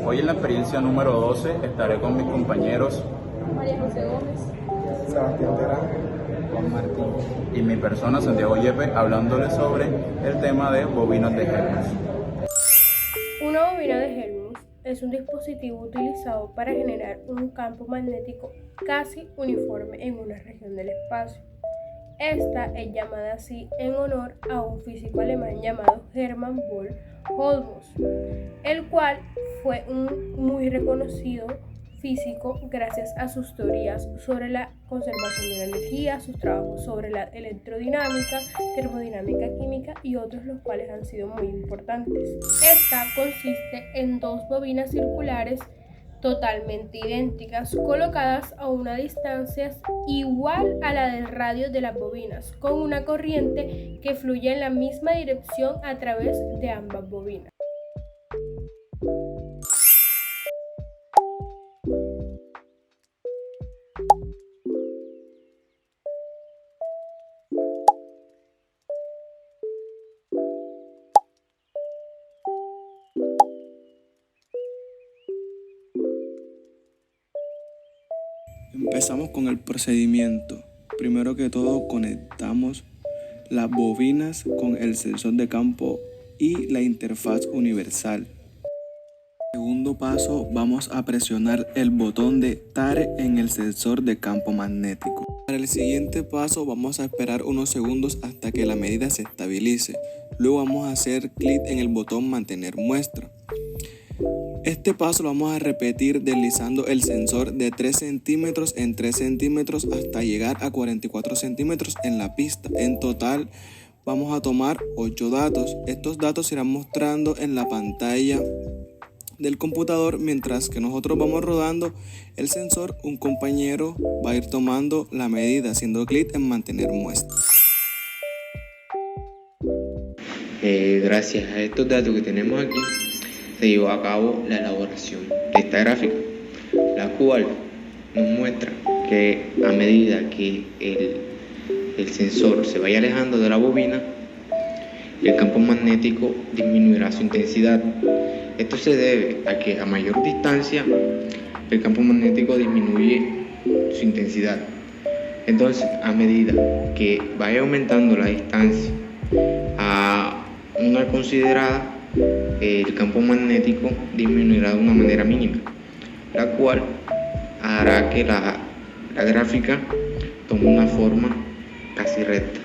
Hoy en la experiencia número 12 estaré con mis compañeros María José Gómez, Sebastián Terán, Juan Martín y mi persona Santiago Yepe hablándoles sobre el tema de bobinas de Helmholtz. una bobina de Helmholtz es un dispositivo utilizado para generar un campo magnético casi uniforme en una región del espacio. Esta es llamada así en honor a un físico alemán llamado Hermann von Helmholtz, el cual fue un muy reconocido físico gracias a sus teorías sobre la conservación de la energía, sus trabajos sobre la electrodinámica, termodinámica química y otros los cuales han sido muy importantes. Esta consiste en dos bobinas circulares totalmente idénticas, colocadas a una distancia igual a la del radio de las bobinas, con una corriente que fluye en la misma dirección a través de ambas bobinas. Empezamos con el procedimiento. Primero que todo conectamos las bobinas con el sensor de campo y la interfaz universal. Segundo paso, vamos a presionar el botón de Tare en el sensor de campo magnético. Para el siguiente paso vamos a esperar unos segundos hasta que la medida se estabilice. Luego vamos a hacer clic en el botón mantener muestra. Este paso lo vamos a repetir deslizando el sensor de 3 centímetros en 3 centímetros hasta llegar a 44 centímetros en la pista. En total vamos a tomar 8 datos. Estos datos se irán mostrando en la pantalla del computador mientras que nosotros vamos rodando el sensor. Un compañero va a ir tomando la medida haciendo clic en mantener muestra. Gracias a estos datos que tenemos aquí se llevó a cabo la elaboración de esta gráfica, la cual nos muestra que a medida que el sensor se vaya alejando de la bobina, el campo magnético disminuirá su intensidad. Esto se debe a que a mayor distancia el campo magnético disminuye su intensidad. Entonces, a medida que vaya aumentando la distancia a una considerada, el campo magnético disminuirá de una manera mínima, la cual hará que la gráfica tome una forma casi recta.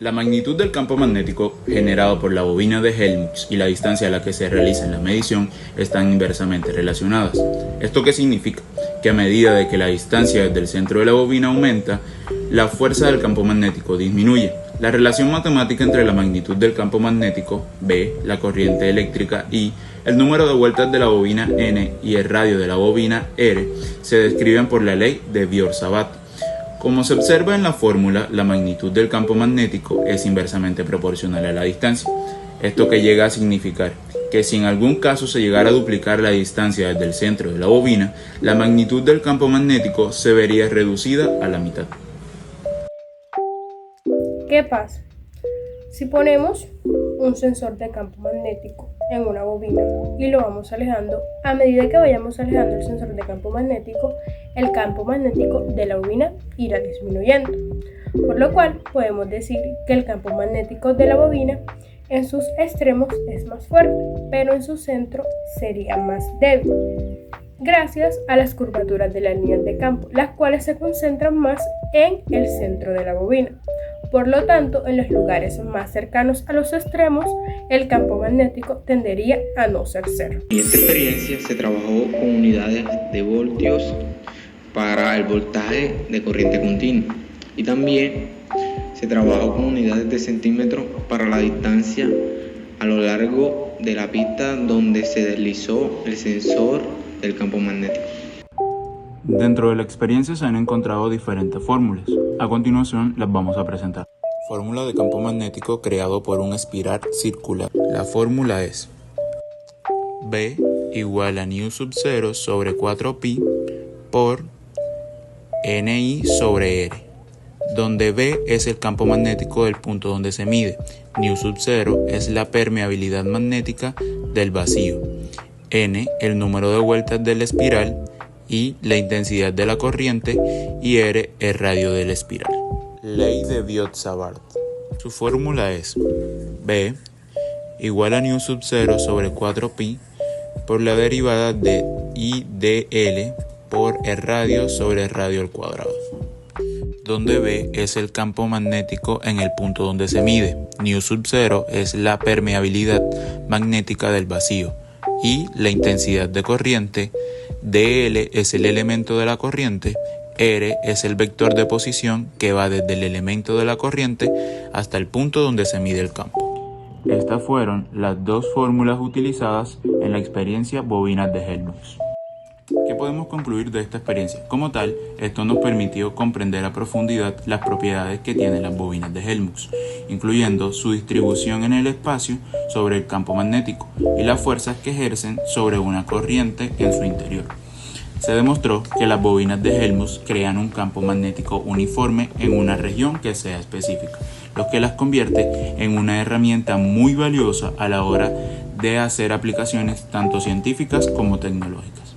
La magnitud del campo magnético generado por la bobina de Helmholtz y la distancia a la que se realiza la medición están inversamente relacionadas. ¿Esto qué significa? Que a medida de que la distancia desde el centro de la bobina aumenta, la fuerza del campo magnético disminuye. La relación matemática entre la magnitud del campo magnético, B, la corriente eléctrica I, el número de vueltas de la bobina N y el radio de la bobina R se describen por la ley de Biot-Savart. Como se observa en la fórmula, la magnitud del campo magnético es inversamente proporcional a la distancia. Esto que llega a significar que si en algún caso se llegara a duplicar la distancia desde el centro de la bobina, la magnitud del campo magnético se vería reducida a la mitad. ¿Qué pasa? Si ponemos un sensor de campo magnético en una bobina y lo vamos alejando, a medida que vayamos alejando el sensor de campo magnético, el campo magnético de la bobina irá disminuyendo, por lo cual podemos decir que el campo magnético de la bobina en sus extremos es más fuerte, pero en su centro sería más débil, gracias a las curvaturas de las líneas de campo, las cuales se concentran más en el centro de la bobina. Por lo tanto, en los lugares más cercanos a los extremos, el campo magnético tendería a no ser cero. En esta experiencia se trabajó con unidades de voltios para el voltaje de corriente continua y también se trabajó con unidades de centímetros para la distancia a lo largo de la pista donde se deslizó el sensor del campo magnético. Dentro de la experiencia se han encontrado diferentes fórmulas. A continuación las vamos a presentar. Fórmula de campo magnético creado por un espiral circular. La fórmula es B igual a nu sub 0 sobre 4pi por ni sobre r, donde B es el campo magnético del punto donde se mide, nu sub 0 es la permeabilidad magnética del vacío N, el número de vueltas de la espiral, I, la intensidad de la corriente y R, el radio de la espiral. Ley de Biot-Savart. Su fórmula es B igual a nu sub 0 sobre 4pi por la derivada de I dl por el radio sobre el radio al cuadrado, donde B es el campo magnético en el punto donde se mide, nu sub 0 es la permeabilidad magnética del vacío y la intensidad de corriente, dl es el elemento de la corriente, R es el vector de posición que va desde el elemento de la corriente hasta el punto donde se mide el campo. Estas fueron las dos fórmulas utilizadas en la experiencia bobinas de Helmholtz. ¿Qué podemos concluir de esta experiencia? Como tal, esto nos permitió comprender a profundidad las propiedades que tienen las bobinas de Helmholtz, incluyendo su distribución en el espacio sobre el campo magnético y las fuerzas que ejercen sobre una corriente en su interior. Se demostró que las bobinas de Helmholtz crean un campo magnético uniforme en una región que sea específica, lo que las convierte en una herramienta muy valiosa a la hora de hacer aplicaciones tanto científicas como tecnológicas.